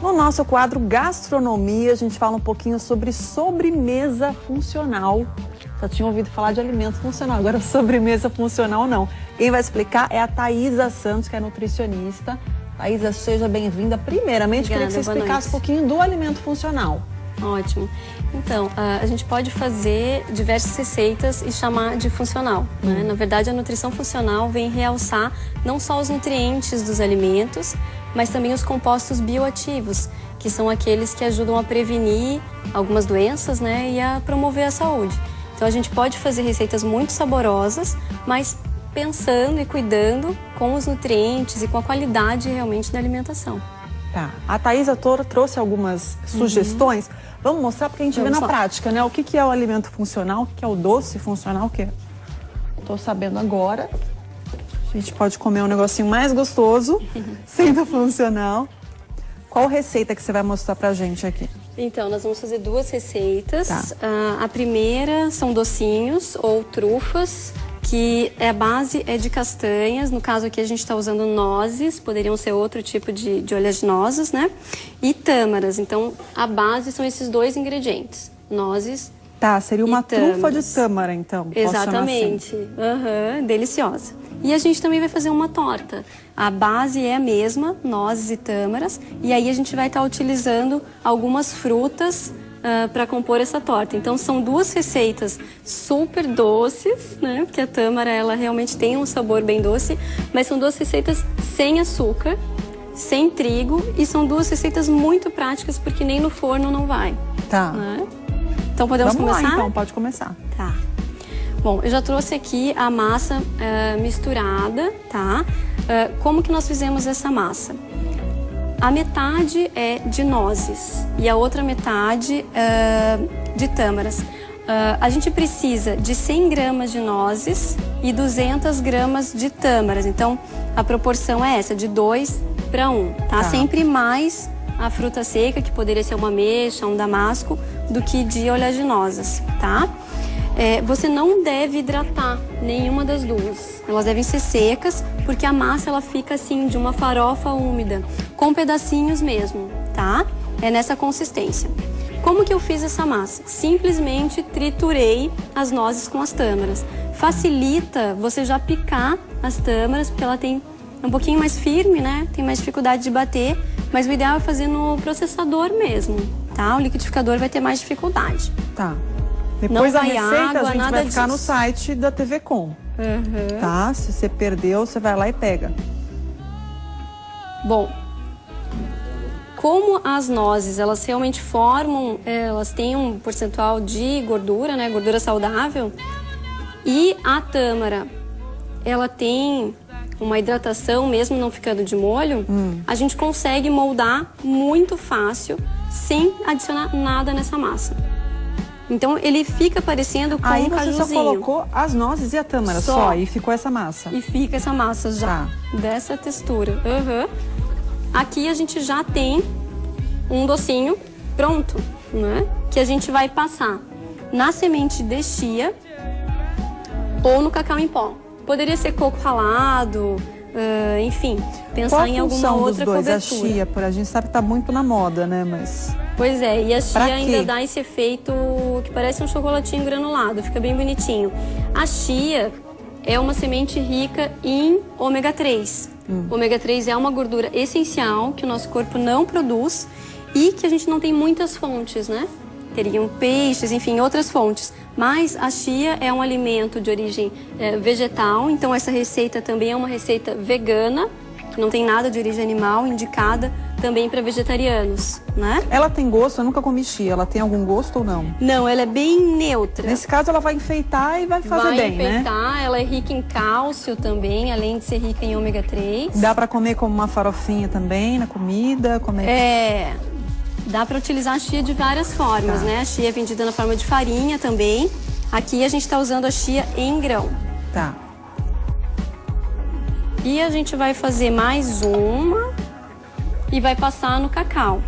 No nosso quadro Gastronomia, a gente fala um pouquinho sobre sobremesa funcional. Já tinha ouvido falar de alimento funcional, agora sobremesa funcional não. Quem vai explicar é a Thaisa Santos, que é nutricionista. Thaisa, seja bem-vinda. Primeiramente, queria que você explicasse um pouquinho do alimento funcional. Ótimo. Então, a gente pode fazer diversas receitas e chamar de funcional, né? Na verdade, a nutrição funcional vem realçar não só os nutrientes dos alimentos, mas também os compostos bioativos, que são aqueles que ajudam a prevenir algumas doenças, né, e a promover a saúde. Então, a gente pode fazer receitas muito saborosas, mas pensando e cuidando com os nutrientes e com a qualidade realmente da alimentação. Tá. A Thaisa trouxe algumas sugestões. Vamos mostrar porque a gente vê na prática, né? O que é o alimento funcional, o que é o doce funcional, que estou sabendo agora. A gente pode comer um negocinho mais gostoso, sendo funcional. Qual receita que você vai mostrar pra gente aqui? Então, nós vamos fazer duas receitas. Tá. A primeira são docinhos ou trufas, que a base é de castanhas. No caso aqui a gente está usando nozes, poderiam ser outro tipo de oleaginosas, né? E tâmaras. Então, a base são esses dois ingredientes, nozes. Tá, seria uma trufa de tâmara, então. Exatamente. Deliciosa. E a gente também vai fazer uma torta. A base é a mesma, nozes e tâmaras. E aí a gente vai estar utilizando algumas frutas para compor essa torta. Então são duas receitas super doces, né? Porque a tâmara, ela realmente tem um sabor bem doce, mas são duas receitas sem açúcar, sem trigo, e são duas receitas muito práticas porque nem no forno não vai. Tá. Né? Então podemos começar? Vamos lá, então, pode começar. Tá. Bom, eu já trouxe aqui a massa misturada, tá? Como que nós fizemos essa massa? A metade é de nozes e a outra metade de tâmaras. A gente precisa de 100 gramas de nozes e 200 gramas de tâmaras. Então, a proporção é essa, de 2 para 1, tá? Sempre mais a fruta seca, que poderia ser uma ameixa, um damasco, do que de oleaginosas, tá? Você não deve hidratar nenhuma das duas. Elas devem ser secas, porque a massa ela fica assim, de uma farofa úmida, com pedacinhos mesmo, tá? É nessa consistência. Como que eu fiz essa massa? Simplesmente triturei as nozes com as tâmaras. Facilita você já picar as tâmaras, porque ela tem um pouquinho mais firme, né? Tem mais dificuldade de bater, mas o ideal é fazer no processador mesmo, tá? O liquidificador vai ter mais dificuldade. Tá. Depois não a receita água, a gente nada vai ficar disso. no site da TV Com. Tá? Se você perdeu, você vai lá e pega. Bom, como as nozes, elas realmente formam, elas têm um percentual de gordura, né? Gordura saudável. E a tâmara, ela tem uma hidratação, mesmo não ficando de molho, a gente consegue moldar muito fácil, sem adicionar nada nessa massa. Então, ele fica parecendo com um cajuzinho. Aí você só colocou as nozes e a tâmara só e ficou essa massa. E fica essa massa já, dessa textura. Aqui a gente já tem um docinho pronto, né? Que a gente vai passar na semente de chia ou no cacau em pó. Poderia ser coco ralado, enfim, pensar em alguma outra cobertura. A chia, a gente sabe que tá muito na moda, né? Mas... Pois é, e a chia ainda dá esse efeito que parece um chocolatinho granulado, fica bem bonitinho. A chia é uma semente rica em ômega 3. Ômega 3 é uma gordura essencial que o nosso corpo não produz e que a gente não tem muitas fontes, né? Teriam peixes, enfim, outras fontes. Mas a chia é um alimento de origem vegetal, então essa receita também é uma receita vegana, que não tem nada de origem animal, indicada também para vegetarianos, né? Ela tem gosto? Eu nunca comi chia. Ela tem algum gosto ou não? Não, ela é bem neutra. Nesse caso, ela vai enfeitar e vai fazer bem, né? Vai enfeitar, ela é rica em cálcio também, além de ser rica em ômega 3. Dá para comer como uma farofinha também na comida? Dá para utilizar a chia de várias formas, né? A chia é vendida na forma de farinha também. Aqui a gente está usando a chia em grão. Tá. E a gente vai fazer mais uma e vai passar no cacau.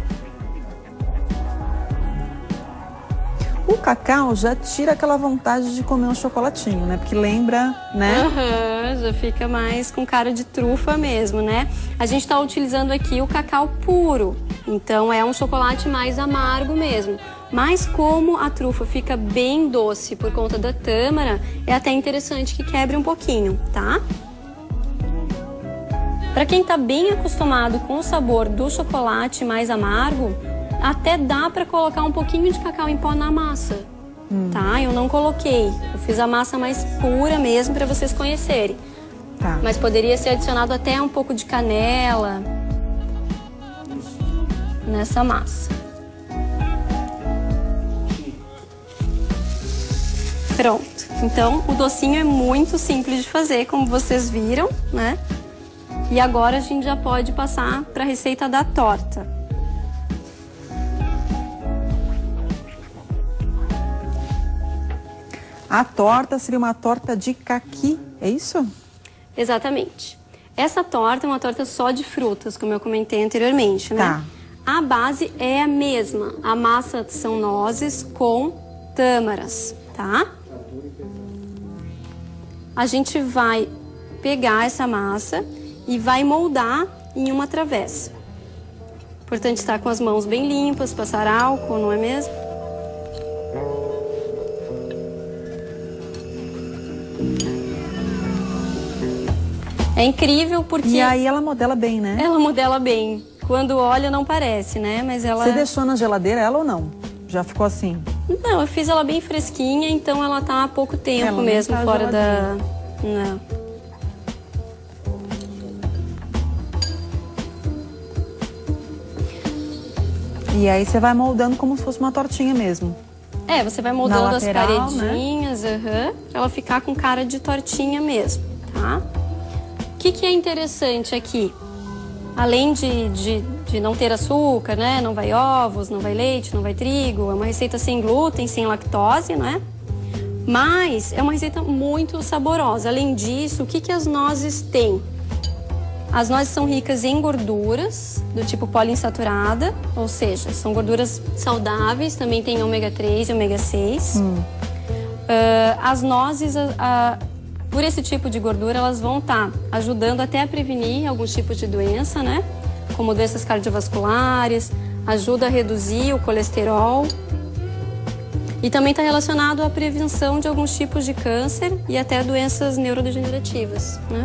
O cacau já tira aquela vontade de comer um chocolatinho, né? Porque lembra, né? Já fica mais com cara de trufa mesmo, né? A gente está utilizando aqui o cacau puro. Então é um chocolate mais amargo mesmo. Mas como a trufa fica bem doce por conta da tâmara, é até interessante que quebre um pouquinho, tá? Para quem tá bem acostumado com o sabor do chocolate mais amargo, até dá para colocar um pouquinho de cacau em pó na massa, tá? Eu não coloquei, eu fiz a massa mais pura mesmo para vocês conhecerem. Tá. Mas poderia ser adicionado até um pouco de canela nessa massa. Pronto. Então, o docinho é muito simples de fazer, como vocês viram, né? E agora a gente já pode passar para a receita da torta. A torta seria uma torta de caqui, é isso? Exatamente. Essa torta é uma torta só de frutas, como eu comentei anteriormente, né? Tá. A base é a mesma. A massa são nozes com tâmaras, tá? A gente vai pegar essa massa e vai moldar em uma travessa. Importante estar com as mãos bem limpas, passar álcool, não é mesmo? É incrível porque... E aí ela modela bem, né? Ela modela bem. Quando olha não parece, né? Mas ela... Você deixou na geladeira ela ou não? Já ficou assim? Não, eu fiz ela bem fresquinha, então ela tá há pouco tempo Ela mesmo nem tá fora da... geladinha. Não. E aí você vai moldando como se fosse uma tortinha mesmo. É, você vai moldando Na lateral, as paredinhas, pra ela ficar com cara de tortinha mesmo, tá? O que é interessante aqui? Além de não ter açúcar, né? Não vai ovos, não vai leite, não vai trigo. É uma receita sem glúten, sem lactose, né? Mas é uma receita muito saborosa. Além disso, o que as nozes têm? As nozes são ricas em gorduras do tipo poliinsaturada, ou seja, são gorduras saudáveis, também tem ômega 3 e ômega 6. As nozes, por esse tipo de gordura, elas vão estar ajudando até a prevenir alguns tipos de doença, né? Como doenças cardiovasculares, ajuda a reduzir o colesterol. E também está relacionado à prevenção de alguns tipos de câncer e até doenças neurodegenerativas, né?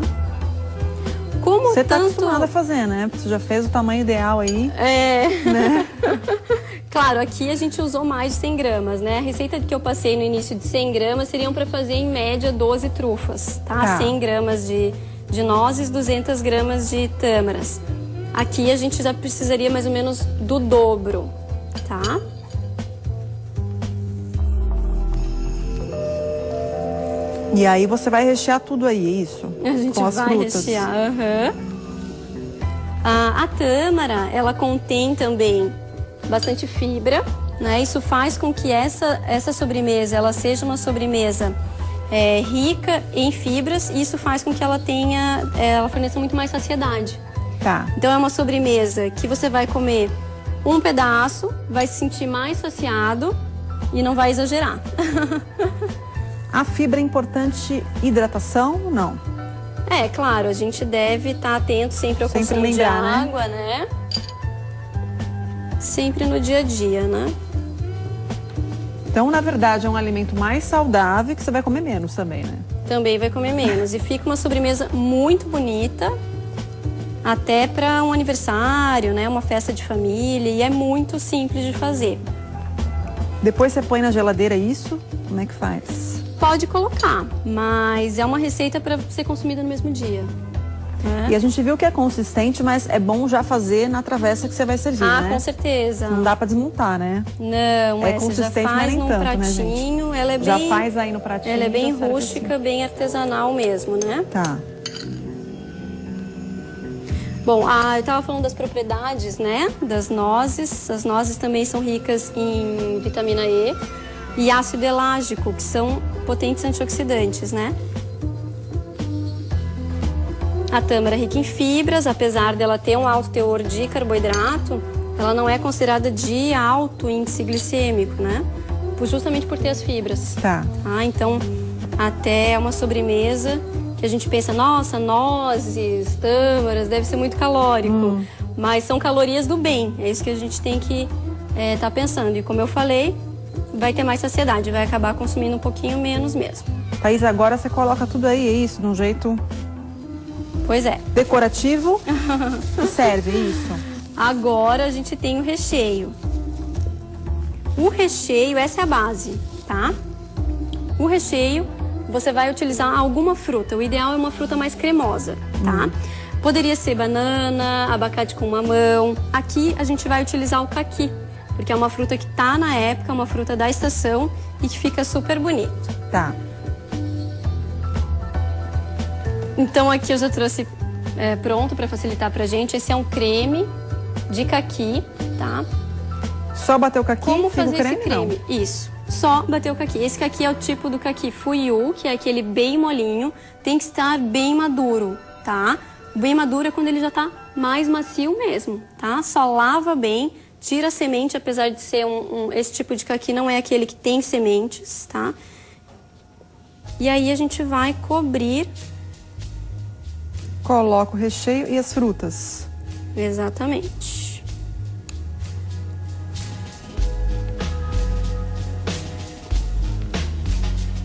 Como Você está tanto... acostumada a fazer, né? Você já fez o tamanho ideal aí. É. Né? Claro, aqui a gente usou mais de 100 gramas, né? A receita que eu passei no início de 100 gramas seriam para fazer em média 12 trufas, tá? 100 gramas de nozes, 200 gramas de tâmaras. Aqui a gente já precisaria mais ou menos do dobro, tá? E aí você vai rechear tudo aí, é isso? A gente com as vai frutas. rechear. A tâmara, ela contém também bastante fibra, né? Isso faz com que essa sobremesa, ela seja uma sobremesa rica em fibras, e isso faz com que ela forneça muito mais saciedade. Tá. Então é uma sobremesa que você vai comer um pedaço, vai se sentir mais saciado e não vai exagerar. A fibra é importante, hidratação ou não? É, claro, a gente deve estar atento sempre ao consumo lembrar, de água, né? Sempre no dia a dia, né? Então, na verdade, é um alimento mais saudável que você vai comer menos também, né? Também vai comer menos. E fica uma sobremesa muito bonita, até para um aniversário, né? Uma festa de família, e é muito simples de fazer. Depois você põe na geladeira isso? Como é que faz? Pode colocar, mas é uma receita para ser consumida no mesmo dia. Né? E a gente viu que é consistente, mas é bom já fazer na travessa que você vai servir, né? Com certeza. Não dá pra desmontar, né? Não, é você consistente, já faz mas nem num tanto, pratinho, né, gente? ela é bem... Já faz aí no pratinho. Ela é bem já serve rústica, assim. bem artesanal mesmo, né? Tá. Bom, eu estava falando das propriedades, né, das nozes. As nozes também são ricas em vitamina E e ácido elágico, que são potentes antioxidantes, né? A tâmara é rica em fibras, apesar dela ter um alto teor de carboidrato, ela não é considerada de alto índice glicêmico, né? Justamente por ter as fibras. Tá. Então, até é uma sobremesa que a gente pensa, nossa, nozes, tâmaras, deve ser muito calórico. Mas são calorias do bem, é isso que a gente tem que tá pensando. E como eu falei, vai ter mais saciedade, vai acabar consumindo um pouquinho menos mesmo. Thaís, agora você coloca tudo aí, é isso, de um jeito Pois é. decorativo e serve, é isso. Agora a gente tem o recheio. O recheio, essa é a base, tá? O recheio, você vai utilizar alguma fruta. O ideal é uma fruta mais cremosa, tá? Poderia ser banana, abacate com mamão. Aqui a gente vai utilizar o caqui, porque é uma fruta que tá na época, uma fruta da estação e que fica super bonito. Tá. Então aqui eu já trouxe pronto para facilitar pra gente. Esse é um creme de caqui, tá? Só bater o caqui? Como fica fazer o creme? esse creme? Não. Isso. Só bater o caqui. Esse caqui é o tipo do caqui fuiu, que é aquele bem molinho. Tem que estar bem maduro, tá? Bem maduro é quando ele já tá mais macio mesmo, tá? Só lava bem, tira a semente, apesar de ser esse tipo de caqui não é aquele que tem sementes, tá? E aí a gente vai cobrir. Coloca o recheio e as frutas. Exatamente.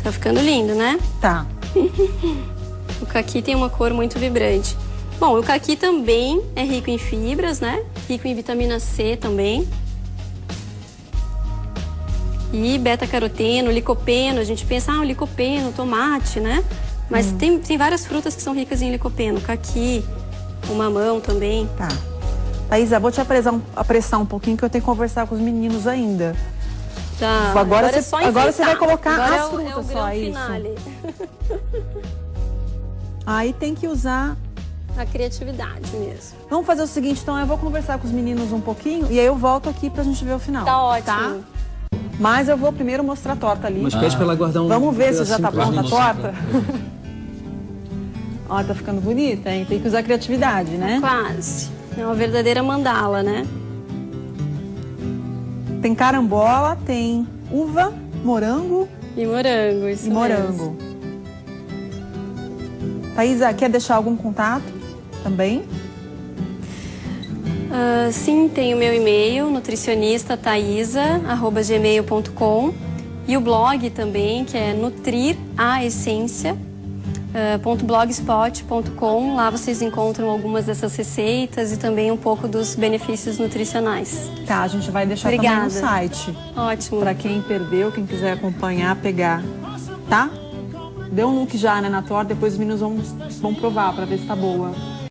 Tá ficando lindo, né? Tá. O caqui tem uma cor muito vibrante. Bom, o caqui também é rico em fibras, né? Rico em vitamina C também. E beta-caroteno, licopeno. A gente pensa, o licopeno, tomate, né? Mas tem várias frutas que são ricas em licopeno. Caqui, o mamão também. Tá. Thaisa, vou te apressar um pouquinho que eu tenho que conversar com os meninos ainda. Tá. Agora é só agora você vai colocar agora as frutas é o só, grande isso. finale. Aí tem que usar... A criatividade mesmo. Vamos fazer o seguinte, então eu vou conversar com os meninos um pouquinho e aí eu volto aqui pra gente ver o final. Tá ótimo. Tá? Mas eu vou primeiro mostrar a torta ali. Mas pede pra ela guardar um... Vamos ver se já tá pedacinho pronta pra a gente. torta. Ó, tá ficando bonita, hein? Tem que usar criatividade, né? Quase. É uma verdadeira mandala, né? Tem carambola, tem uva, morango E morango, isso e morango. Thaisa, quer deixar algum contato também? Sim, tem o meu e-mail, nutricionistataisa@gmail.com, e o blog também, que é nutriraessência.blogspot.com. Lá vocês encontram algumas dessas receitas e também um pouco dos benefícios nutricionais. Tá, a gente vai deixar Obrigada. também no site. Ótimo. Pra quem perdeu, quem quiser acompanhar, pegar. Tá? Deu um look já, né, na torta, depois os meninos vão provar pra ver se tá boa.